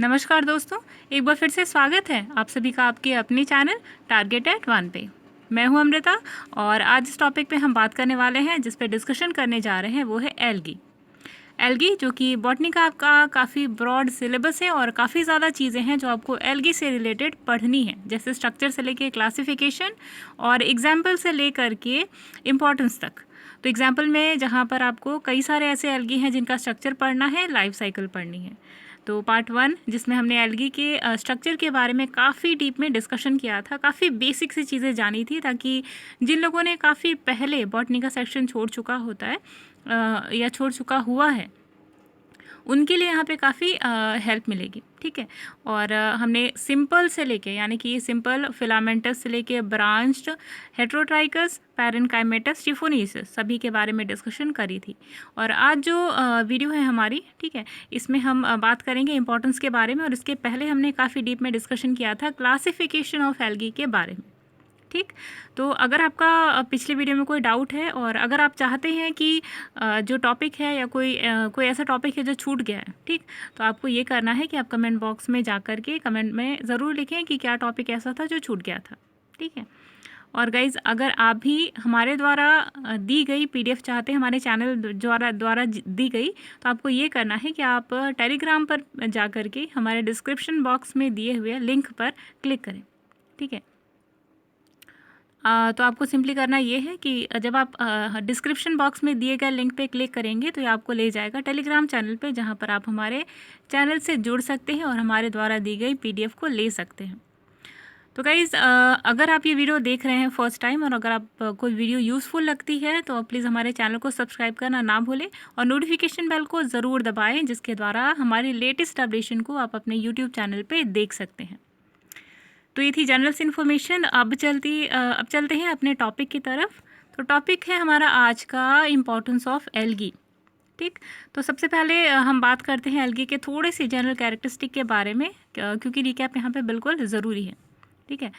नमस्कार दोस्तों, एक बार फिर से स्वागत है आप सभी का आपके अपने चैनल टारगेट एट वन पे। मैं हूं अमृता और आज इस टॉपिक पे हम बात करने वाले हैं जिस पे डिस्कशन करने जा रहे हैं वो है एल्गी। एल्गी जो कि बॉटनी का आपका काफ़ी ब्रॉड सिलेबस है और काफ़ी ज़्यादा चीज़ें हैं जो आपको एल्गी से रिलेटेड पढ़नी है, जैसे स्ट्रक्चर से लेके क्लासिफिकेशन और एग्जाम्पल से लेकर के इम्पोर्टेंस तक। तो एग्जाम्पल में जहाँ पर आपको कई सारे ऐसे एल्गी हैं जिनका स्ट्रक्चर पढ़ना है, लाइफ साइकिल पढ़नी है। तो पार्ट 1 जिसमें हमने एल्गी के स्ट्रक्चर के बारे में काफ़ी डीप में डिस्कशन किया था, काफ़ी बेसिक सी चीज़ें जानी थी, ताकि जिन लोगों ने काफ़ी पहले बॉटनी का सेक्शन छोड़ चुका होता है या छोड़ चुका हुआ है उनके लिए यहाँ पे काफ़ी हेल्प मिलेगी। ठीक है। और हमने सिंपल से लेके यानी कि सिंपल फिलामेंटस से लेके ब्रांच्ड हेट्रोट्राइकस पैरेनकाइमेटस चिफोनीसिस सभी के बारे में डिस्कशन करी थी। और आज जो वीडियो है हमारी, ठीक है, इसमें हम बात करेंगे इंपॉर्टेंस के बारे में। और इसके पहले हमने काफ़ी डीप में डिस्कशन किया था क्लासिफिकेशन ऑफ एल्गी के बारे में। ठीक। तो अगर आपका पिछले वीडियो में कोई डाउट है और अगर आप चाहते हैं कि जो टॉपिक है या कोई ऐसा टॉपिक है जो छूट गया है, ठीक, तो आपको ये करना है कि आप कमेंट बॉक्स में जा कर के कमेंट में ज़रूर लिखें कि क्या टॉपिक ऐसा था जो छूट गया था। ठीक है। और गाइज़, अगर आप भी हमारे द्वारा दी गई पीडीएफ चाहते हैं, हमारे चैनल द्वारा दी गई, तो आपको ये करना है कि आप टेलीग्राम पर जा कर के हमारे डिस्क्रिप्शन बॉक्स में दिए हुए लिंक पर क्लिक करें। ठीक है। तो आपको सिंपली करना ये है कि जब आप डिस्क्रिप्शन बॉक्स में दिए गए लिंक पे क्लिक करेंगे तो ये आपको ले जाएगा टेलीग्राम चैनल पे, जहाँ पर आप हमारे चैनल से जुड़ सकते हैं और हमारे द्वारा दी गई पीडीएफ को ले सकते हैं। तो गाइज़, अगर आप ये वीडियो देख रहे हैं फर्स्ट टाइम और अगर आप कोई वीडियो यूज़फुल लगती है तो प्लीज़ हमारे चैनल को सब्सक्राइब करना ना भूलें और नोटिफिकेशन बेल को ज़रूर दबाएँ, जिसके द्वारा हमारी लेटेस्ट अपडेशन को आप अपने यूट्यूब चैनल पर देख सकते हैं। तो ये थी जनरल इन्फॉर्मेशन। अब चलते हैं अपने टॉपिक की तरफ। तो टॉपिक है हमारा आज का इम्पोर्टेंस ऑफ एल्गी। ठीक। तो सबसे पहले हम बात करते हैं एल्गी के थोड़े से जनरल कैरेक्टरिस्टिक के बारे में, क्योंकि रिकैप यहाँ पे बिल्कुल ज़रूरी है। ठीक है।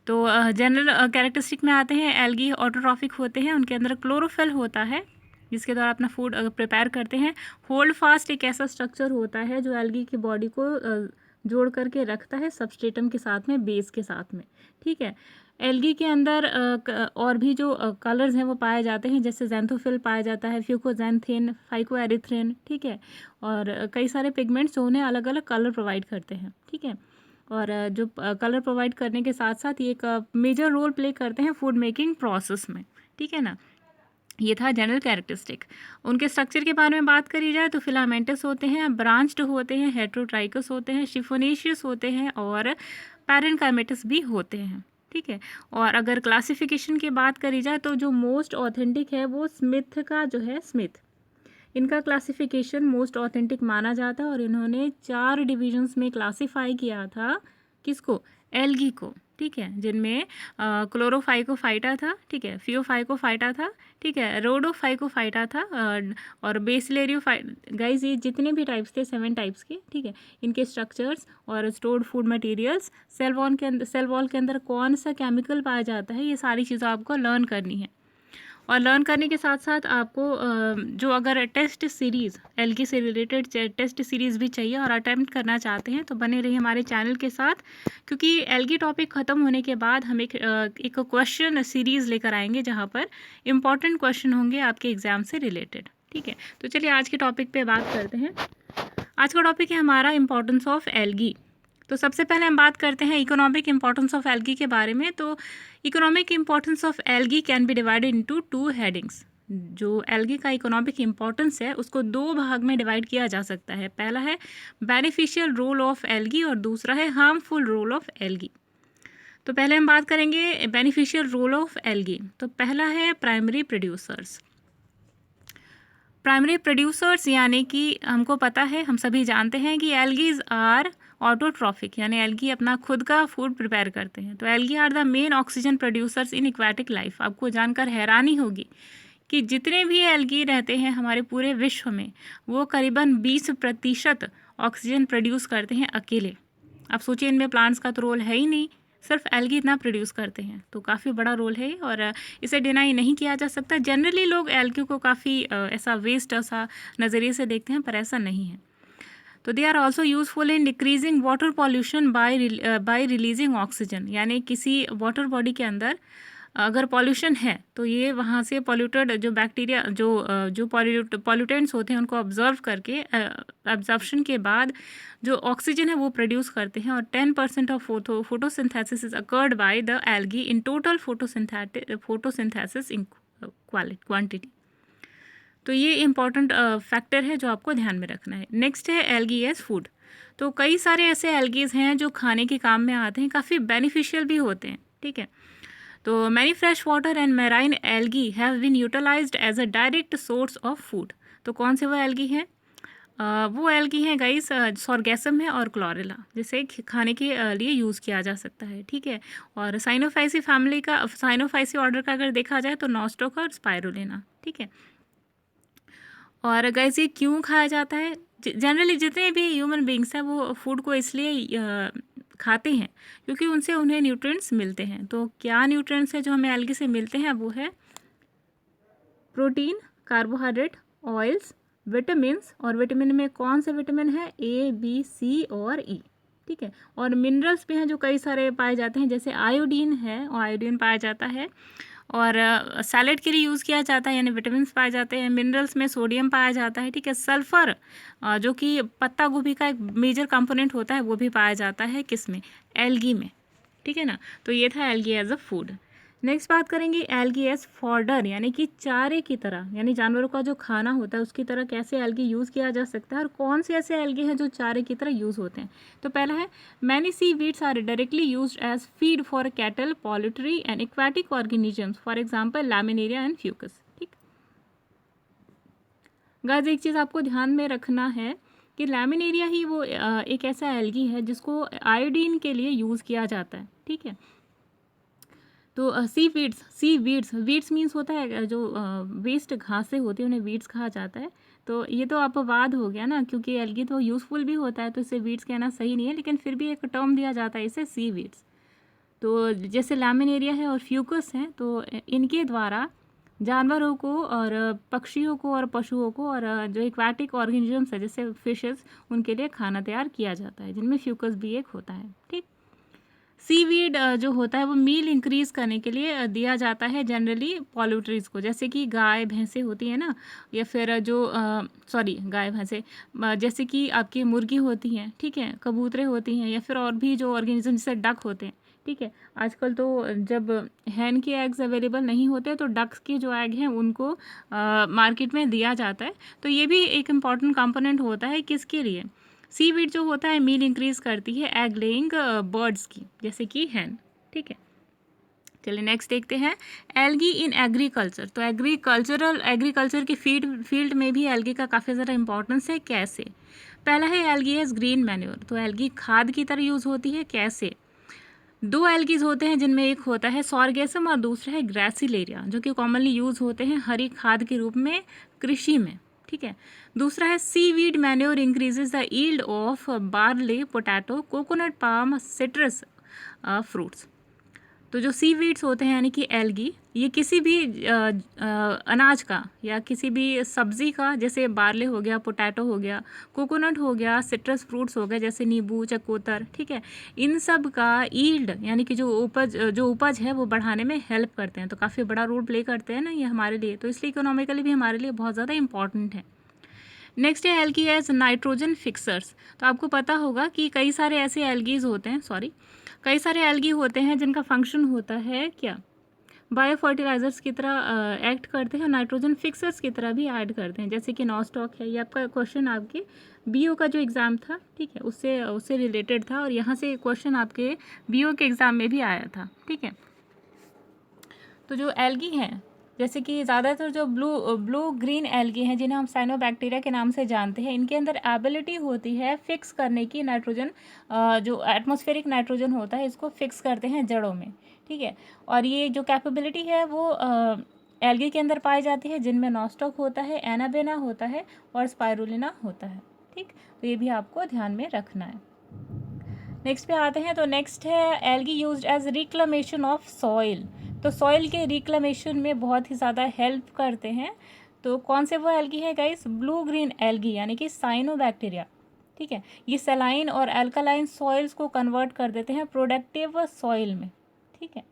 तो जनरल कैरेक्टरिस्टिक में आते हैं, एल्गी ऑटोट्रॉफिक होते हैं, उनके अंदर क्लोरोफिल होता है जिसके द्वारा अपना फूड प्रिपेयर करते हैं। होल्ड फास्ट एक ऐसा स्ट्रक्चर होता है जो एल्गी की बॉडी को जोड़ करके रखता है सबस्ट्रेटम के साथ में, बेस के साथ में। ठीक है। एल्गी के अंदर और भी जो कलर्स हैं वो पाए जाते हैं, जैसे जैंथोफिल पाया जाता है, फ्यूकोजैंथिन, फाइकोएरिथ्रिन। ठीक है। और कई सारे पिगमेंट्स जो उन्हें अलग अलग कलर प्रोवाइड करते हैं। ठीक है। और जो कलर प्रोवाइड करने के साथ साथ ये एक मेजर रोल प्ले करते हैं फूड मेकिंग प्रोसेस में। ठीक है ना। ये था जनरल कैरेक्टरिस्टिक। उनके स्ट्रक्चर के बारे में बात करी जाए तो फिलामेंटस होते हैं, ब्रांच्ड होते हैं, हेट्रोट्राइकस होते हैं, शिफोनेशियस होते हैं और पैरेनकाइमेटस भी होते हैं। ठीक है। और अगर क्लासिफिकेशन की बात करी जाए तो जो मोस्ट ऑथेंटिक है वो स्मिथ का जो है, स्मिथ, इनका क्लासिफिकेशन मोस्ट ऑथेंटिक माना जाता है। और इन्होंने 4 डिविजन्स में क्लासीफाई किया था किसको, एल्गी को। ठीक है। जिनमें क्लोरोफाइकोफाइटा था, ठीक है, फियोफाइकोफाइटा था, ठीक है, रोडोफाइकोफाइटा था और बेसिलेरियोफाइट। गाइज, ये जितने भी टाइप्स थे 7 टाइप्स के। ठीक है। इनके स्ट्रक्चर्स और stored food materials, cell wall के अंदर कौन सा केमिकल पाया जाता है, ये सारी चीज़ें आपको लर्न करनी है। और लर्न करने के साथ साथ आपको जो अगर टेस्ट सीरीज़ एल्गी से रिलेटेड टेस्ट सीरीज़ भी चाहिए और अटेम्प्ट करना चाहते हैं तो बने रहिए हमारे चैनल के साथ, क्योंकि एल्गी टॉपिक ख़त्म होने के बाद हम एक क्वेश्चन सीरीज़ लेकर आएंगे जहाँ पर इम्पॉर्टेंट क्वेश्चन होंगे आपके एग्ज़ाम से रिलेटेड। ठीक है। तो चलिए आज के टॉपिक पे बात करते हैं। आज का टॉपिक है हमारा इम्पॉर्टेंस ऑफ एल्गी। तो सबसे पहले हम बात करते हैं इकोनॉमिक इम्पोर्टेंस ऑफ एल्गी के बारे में। तो economic importance of algae can be divided into 2 headings. जो एल्गी का इकोनॉमिक इम्पोर्टेंस है उसको 2 भाग में डिवाइड किया जा सकता है। पहला है बेनिफिशियल रोल ऑफ एल्गी और दूसरा है हार्मफुल रोल ऑफ एल्गी। तो पहले हम बात करेंगे बेनिफिशियल रोल ऑफ एल्गी। तो पहला है प्राइमरी प्रोड्यूसर्स। प्राइमरी प्रोड्यूसर्स यानी कि हमको पता है, हम सभी जानते हैं कि एल्गीज आर ऑटोट्रॉफिक, यानी एल्गी अपना खुद का फूड प्रिपेयर करते हैं। तो algae are the main oxygen producers in aquatic life. आपको जानकर हैरानी होगी कि जितने भी एल्गी रहते हैं हमारे पूरे विश्व में वो करीबन 20% ऑक्सीजन प्रोड्यूस करते हैं अकेले। आप सोचिए, इनमें प्लांट्स का तो रोल है ही नहीं, सिर्फ एल्गी इतना प्रोड्यूस करते हैं। तो काफ़ी बड़ा रोल है और इसे डिनाई नहीं किया जा सकता। जनरली लोग एल्गी को काफ़ी ऐसा वेस्ट ऐसा नज़रिए से देखते हैं, पर ऐसा नहीं है। तो they are also useful in decreasing water pollution by releasing oxygen, यानी किसी वाटर बॉडी के अंदर अगर पॉल्यूशन है तो ये वहाँ से पॉल्यूटेड जो बैक्टीरिया जो पॉल्यूटेंट्स होते हैं उनको ऑब्जर्व करके एब्जॉर्प्शन के बाद जो ऑक्सीजन है वो प्रोड्यूस करते हैं। और 10% of photosynthesis is occurred by the algae in total photosynthesis in quantity. तो ये इंपॉर्टेंट फैक्टर है जो आपको ध्यान में रखना है। नेक्स्ट है एल्गी एज फूड। तो कई सारे ऐसे एल्गीज हैं जो खाने के काम में आते हैं, काफ़ी बेनिफिशियल भी होते हैं, ठीक है। तो many fresh water and marine algae have been utilised as a direct source of food. तो कौन से वो एल्गी हैं? वो एल्गी हैं गाइस, सॉर्गेसम है और क्लोरेला, जिसे खाने के लिए यूज़ किया जा सकता है, ठीक है। और साइनोफाइसी फैमिली का, साइनोफाइसी ऑर्डर का अगर देखा जाए तो नॉस्टोका और स्पाइरुलिना, ठीक है। और गाइस ये क्यों खाया जाता है? जनरली जितने भी ह्यूमन बींग्स हैं वो फूड को इसलिए खाते हैं क्योंकि उनसे उन्हें न्यूट्रिएंट्स मिलते हैं। तो क्या न्यूट्रिएंट्स हैं जो हमें एल्गी से मिलते हैं? वो है प्रोटीन, कार्बोहाइड्रेट, ऑयल्स, विटामिन्स। और विटामिन में कौन से विटामिन है? ए, बी, सी और ई, ठीक है। और मिनरल्स भी हैं जो कई सारे पाए जाते हैं, जैसे आयोडीन है, और आयोडीन पाया जाता है। और सैलेड के लिए यूज़ किया जाता है, यानी विटामिन पाए जाते हैं। मिनरल्स में सोडियम पाया जाता है, ठीक है। सल्फ़र जो कि पत्ता गोभी का एक मेजर कंपोनेंट होता है, वो भी पाया जाता है किसमें? एल्गी में, ठीक है ना। तो ये था algae as a food. Next बात करेंगे एल्गी एज फॉडर, यानी कि चारे की तरह, यानी जानवरों का जो खाना होता है उसकी तरह कैसे एल्गी यूज़ किया जा सकता है और कौन से ऐसे एल्गी हैं जो चारे की तरह यूज़ होते हैं। तो पहला है many seaweeds are directly used as feed for cattle, poultry and aquatic organisms, for example Laminaria and Fucus, ठीक। गाइस एक चीज़ आपको ध्यान में रखना है कि लैमिनेरिया ही वो एक ऐसा एल्गी है जिसको आयोडीन के लिए यूज़ किया जाता है, ठीक है। तो वीड्स मीन्स होता है जो वेस्ट घासें होती हैं उन्हें वीड्स कहा जाता है। तो ये तो अपवाद हो गया ना, क्योंकि एल्गी तो यूज़फुल भी होता है तो इसे वीड्स कहना सही नहीं है, लेकिन फिर भी एक टर्म दिया जाता है इसे सी वीड्स। तो जैसे लैमिनेरिया है और फ्यूकस है, तो इनके द्वारा जानवरों को और पक्षियों को और पशुओं को और जो एक्वाटिक ऑर्गेनिजम्स है जैसे फिशेस, उनके लिए खाना तैयार किया जाता है, जिनमें फ्यूकस भी एक होता है, ठीक। सीवीड जो होता है वो मील इंक्रीज़ करने के लिए दिया जाता है जनरली पोल्ट्रीज़ को, जैसे कि गाय भैंसें होती हैं ना, या फिर जो गाय भैंसें, जैसे कि आपकी मुर्गी होती हैं, ठीक है, कबूतरें होती हैं, या फिर और भी जो ऑर्गेनिज्म जैसे डक होते हैं, ठीक है। आजकल तो जब हैन के एग्स अवेलेबल नहीं होते तो डक्स के जो एग हैं उनको मार्केट में दिया जाता है। तो ये भी एक इम्पॉर्टेंट कंपोनेंट होता है किसके लिए? सीवीड जो होता है मील इंक्रीज करती है एग लेइंग बर्ड्स की, जैसे कि हैन, ठीक है। चलिए नेक्स्ट देखते हैं एल्गी इन एग्रीकल्चर। तो एग्रीकल्चर की फील्ड में भी एल्गी का काफ़ी ज़्यादा इंपॉर्टेंस है। कैसे? पहला है एल्गी एज ग्रीन मैन्योर। तो एल्गी खाद की तरह यूज़ होती है। कैसे? दो एल्गीज होते हैं जिनमें एक होता है सॉर्गेसम और दूसरा है ग्रासिलेरिया, जो कि कॉमनली यूज़ होते हैं हरी खाद के रूप में कृषि में, ठीक है। दूसरा है seaweed manure increases the yield of barley, potato, coconut, palm, citrus fruits. तो जो सीवीड्स होते हैं यानी कि एल्गी, ये किसी भी अनाज का या किसी भी सब्ज़ी का, जैसे बार्ले हो गया, पोटैटो हो गया, कोकोनट हो गया, सिट्रस फ्रूट्स हो गए जैसे नींबू, चकोतर, ठीक है, इन सब का यील्ड यानी कि जो उपज है वो बढ़ाने में हेल्प करते हैं। तो काफ़ी बड़ा रोल प्ले करते हैं ना ये हमारे लिए, तो इसलिए इकोनॉमिकली भी हमारे लिए बहुत ज़्यादा इंपॉर्टेंट है। नेक्स्ट है एल्गी एज नाइट्रोजन फिक्सर्स। तो आपको पता होगा कि कई सारे ऐसे एल्गीज होते हैं, कई सारे एल्गी होते हैं जिनका फंक्शन होता है क्या? बायो फर्टिलाइजर्स की तरह एक्ट करते हैं, नाइट्रोजन फिक्सर्स की तरह भी ऐड करते हैं, जैसे कि नॉस्टॉक है। ये आपका क्वेश्चन आपके बीओ का जो एग्ज़ाम था, ठीक है, उससे रिलेटेड था, और यहाँ से क्वेश्चन आपके बीओ के एग्ज़ाम में भी आया था, ठीक है। तो जो एल्गी हैं, जैसे कि ज़्यादातर जो ब्लू ग्रीन एल्गी हैं जिन्हें हम साइनोबैक्टीरिया के नाम से जानते हैं, इनके अंदर एबिलिटी होती है फिक्स करने की नाइट्रोजन, जो एटमॉस्फेरिक नाइट्रोजन होता है इसको फिक्स करते हैं जड़ों में, ठीक है। और ये जो कैपेबिलिटी है वो एल्गी के अंदर पाई जाती है, जिनमें नॉस्टॉक होता है, एनाबेना होता है और स्पाइरुलिना होता है, ठीक। तो ये भी आपको ध्यान में रखना है। नेक्स्ट पे आते हैं। तो नेक्स्ट है algae used as reclamation of soil. तो सॉइल के रिक्लेमेशन में बहुत ही ज़्यादा हेल्प करते हैं। तो कौन से वो एल्गी है गाइस? ब्लू ग्रीन एल्गी यानी कि साइनोबैक्टीरिया, ठीक है। ये सलाइन और अल्कलाइन सॉइल्स को कन्वर्ट कर देते हैं प्रोडक्टिव सॉइल में, ठीक है।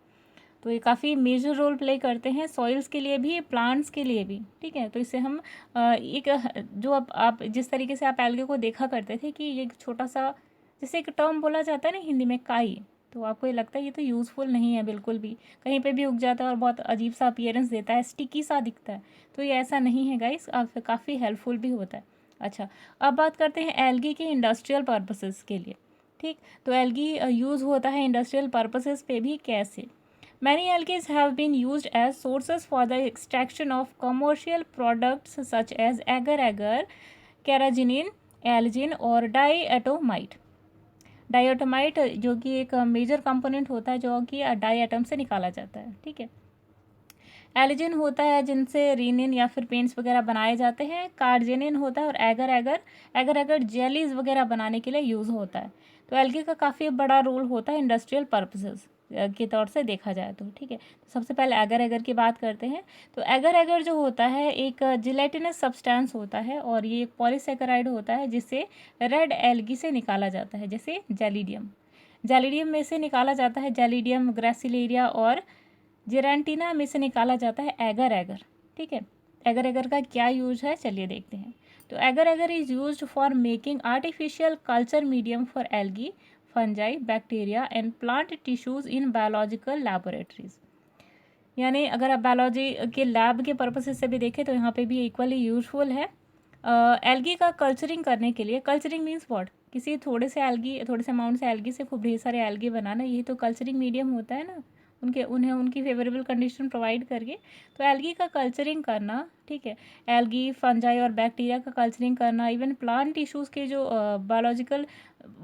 तो ये काफ़ी मेजर रोल प्ले करते हैं सॉइल्स के लिए भी, प्लांट्स के लिए भी, ठीक है। तो इससे हम एक जो अब आप जिस तरीके से आप एल्गे को देखा करते थे कि ये एक छोटा सा, जैसे एक टर्म बोला जाता है ना हिंदी में, काई, तो आपको ये लगता है ये तो यूज़फुल नहीं है बिल्कुल भी, कहीं पे भी उग जाता है और बहुत अजीब सा अपीयरेंस देता है, स्टिकी सा दिखता है। तो ये ऐसा नहीं है गाइस, काफ़ी हेल्पफुल भी होता है। अच्छा, अब बात करते हैं एल्गी के इंडस्ट्रियल पर्पसेस के लिए, ठीक। तो एल्गी यूज़ होता है इंडस्ट्रियल पर्पसेस पे भी कैसे। Many algae have been used as sources for the extraction of commercial products such as agar-agar, carrageenan, algin और diatomite। डाइएटोमाइट जो कि एक मेजर कंपोनेंट होता है जो कि डाइएटम से निकाला जाता है, ठीक है। एलिजिन होता है जिनसे रीनिन या फिर पेंट्स वगैरह बनाए जाते हैं। कार्जेनिन होता है और एगर एगर जेलीज वगैरह बनाने के लिए यूज़ होता है। तो एल्गी का काफ़ी बड़ा रोल होता है इंडस्ट्रियल पर्पसेस के तौर से देखा जाए तो, ठीक है। तो सबसे पहले एगर एगर की बात करते हैं। तो एगर एगर जो होता है एक जिलेटिनस सब्सटेंस होता है और ये एक पॉलीसेकेराइड होता है जिसे रेड एल्गी से निकाला जाता है, जैसे जेलिडियम में से निकाला जाता है, जेलिडियम, ग्रेसिलेरिया और जेरेंटिना में से निकाला जाता है एगर एगर, ठीक है। एगर एगर का क्या यूज है चलिए देखते हैं। तो agar agar is used for making artificial culture medium for algae, fungi, bacteria and plant tissues in biological laboratories. यानी अगर आप बायोलॉजी के लैब के पर्पज से भी देखें तो यहाँ पे भी इक्वली यूजफुल है। एल्गी का कल्चरिंग करने के लिए, कल्चरिंग मीन्स व्हाट, किसी थोड़े से अमाउंट से एल्गी से खूब ढेर सारे एल्गी बनाना, यही तो कल्चरिंग मीडियम होता है ना, उनकी फेवरेबल कंडीशन प्रोवाइड करके। तो एल्गी का कल्चरिंग करना, ठीक है। एल्गी, फंजाई और बैक्टीरिया का कल्चरिंग करना, इवन प्लांट टिश्यूज़ के जो बायोलॉजिकल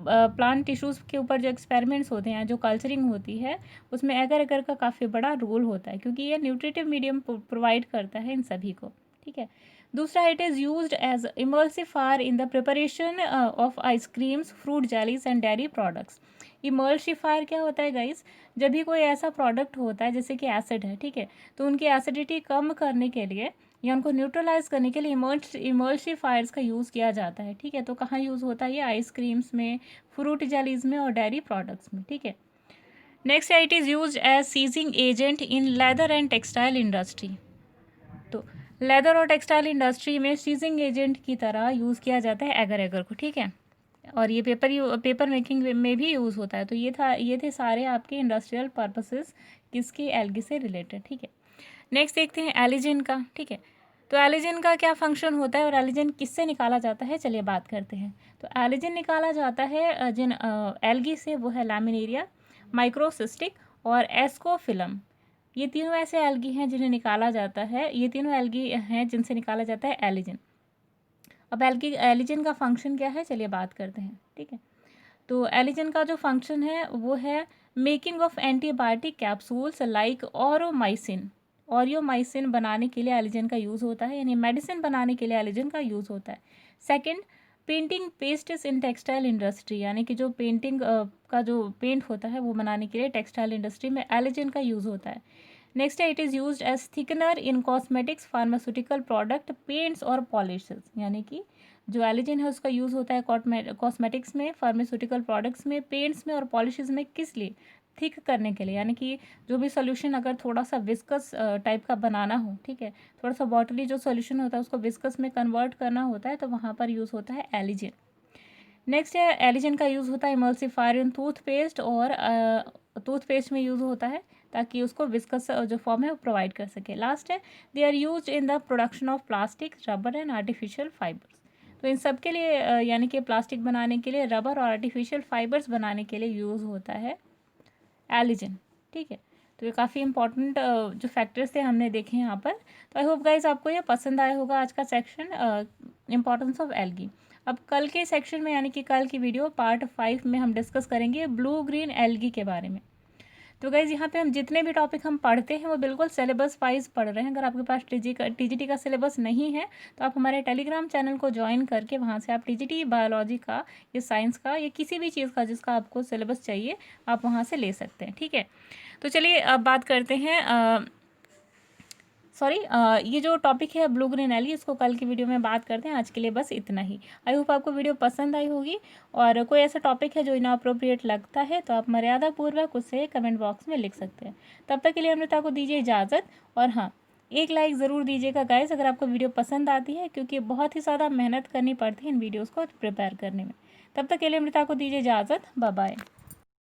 प्लांट टिश्यूज़ के ऊपर जो एक्सपेरिमेंट्स होते हैं, जो कल्चरिंग होती है, उसमें एगर एगर का काफ़ी बड़ा रोल होता है क्योंकि ये न्यूट्रिटिव मीडियम प्रोवाइड करता है इन सभी को, ठीक है। दूसरा, it is used as emulsifier in the preparation of ice creams, fruit jellies and dairy products. Emulsifier क्या होता है गाइस, जब भी कोई ऐसा प्रोडक्ट होता है जैसे कि एसिड है, ठीक है, तो उनकी एसिडिटी कम करने के लिए या उनको न्यूट्रलाइज करने के लिए इमल्सिफायर्स का यूज़ किया जाता है, ठीक है। तो कहाँ यूज़ होता है ये, आइसक्रीम्स में, फ्रूट जेलीज में और डेयरी प्रोडक्ट्स में, ठीक है। नेक्स्ट है, it is use as sizing agent in leather and textile industry. तो लेदर और टेक्सटाइल इंडस्ट्री में सीजिंग एजेंट की तरह यूज़ किया जाता है एगर एगर को, ठीक है। और ये पेपर मेकिंग में भी यूज़ होता है। तो ये थे सारे आपके इंडस्ट्रियल पर्पसेस किसके, एल्गी से रिलेटेड, ठीक है। नेक्स्ट देखते हैं एलिजिन का, ठीक है। तो एलिजिन का क्या फंक्शन होता है और एलिजिन किससे निकाला जाता है चलिए बात करते हैं। तो एलिजिन निकाला जाता है जिन एल्गी से, वो है लैमिनेरिया, माइक्रोसिस्टिक और एस्कोफिलम। ये तीनों ऐसे एल्गी हैं जिन्हें निकाला जाता है, ये तीनों एल्गी हैं जिनसे निकाला जाता है एलिजिन। अब एलिजिन का फंक्शन क्या है चलिए बात करते हैं, ठीक है। तो एलिजिन का जो फंक्शन है वो है making of antibiotic capsules like aureomycin बनाने के लिए एलिजिन का यूज़ होता है, यानी मेडिसिन बनाने के लिए एलिजिन का यूज़ होता है। Second, painting pests in textile industry, यानी कि जो पेंटिंग का जो पेंट होता है वो बनाने के लिए टेक्सटाइल इंडस्ट्री में एलिजिन का यूज़ होता है। नेक्स्ट है, it is used as thickener in cosmetics, pharmaceutical product, paints और पॉलिशेस। यानी कि जो एलिजिन है उसका यूज़ होता है कॉस्मेटिक्स में, फार्मास्यूटिकल प्रोडक्ट्स में, पेंट्स में और पॉलिशेस में, किस लिए, थिक करने के लिए। यानी कि जो भी सोल्यूशन अगर थोड़ा सा विस्कस टाइप का बनाना हो, ठीक है, थोड़ा सा बॉटली जो सोल्यूशन होता है उसको विस्कस में कन्वर्ट करना होता है, तो वहाँ पर यूज़ होता है एलिजिन। नेक्स्ट है, एलिजिन का यूज़ होता है इमल्सिफायर इन टूथपेस्ट, और टूथपेस्ट में यूज़ होता है ताकि उसको विस्कस जो फॉर्म है वो प्रोवाइड कर सके। लास्ट है, they are use in the production of plastic, rubber and artificial fibres. तो इन सब के लिए यानी कि प्लास्टिक बनाने के लिए, रबर और आर्टिफिशियल फाइबर्स बनाने के लिए यूज़ होता है एलिजिन, ठीक है। तो ये काफ़ी इंपॉर्टेंट जो फैक्टर्स थे हमने देखे यहाँ पर। तो आई होप गाइज आपको ये पसंद आया होगा आज का सेक्शन, इंपॉर्टेंस ऑफ एल्गी। अब कल के सेक्शन में, यानी कि कल की वीडियो पार्ट 5 में हम डिस्कस करेंगे ब्लू ग्रीन एल्गी के बारे में। तो गाइज़ यहाँ पे हम जितने भी टॉपिक हम पढ़ते हैं वो बिल्कुल सिलेबस वाइज पढ़ रहे हैं। अगर आपके पास टीजीटी का सिलेबस नहीं है तो आप हमारे टेलीग्राम चैनल को ज्वाइन करके वहाँ से आप टीजीटी बायोलॉजी का या साइंस का या किसी भी चीज़ का जिसका आपको सिलेबस चाहिए आप वहाँ से ले सकते हैं, ठीक है। तो चलिए अब बात करते हैं सॉरी, ये जो टॉपिक है ब्लू ग्रीन एली, इसको कल की वीडियो में बात करते हैं। आज के लिए बस इतना ही। आई होप आपको वीडियो पसंद आई होगी, और कोई ऐसा टॉपिक है जो इनअप्रोप्रिएट लगता है तो आप मर्यादापूर्वक उसे कमेंट बॉक्स में लिख सकते हैं। तब तक के लिए अमृता को दीजिए इजाज़त, और हाँ, एक लाइक ज़रूर दीजिएगा गाइस अगर आपको वीडियो पसंद आती है, क्योंकि बहुत ही ज़्यादा मेहनत करनी पड़ती है इन वीडियोज़ को प्रिपेयर करने में। तब तक के लिए अमृता को दीजिए इजाज़त। Bye bye.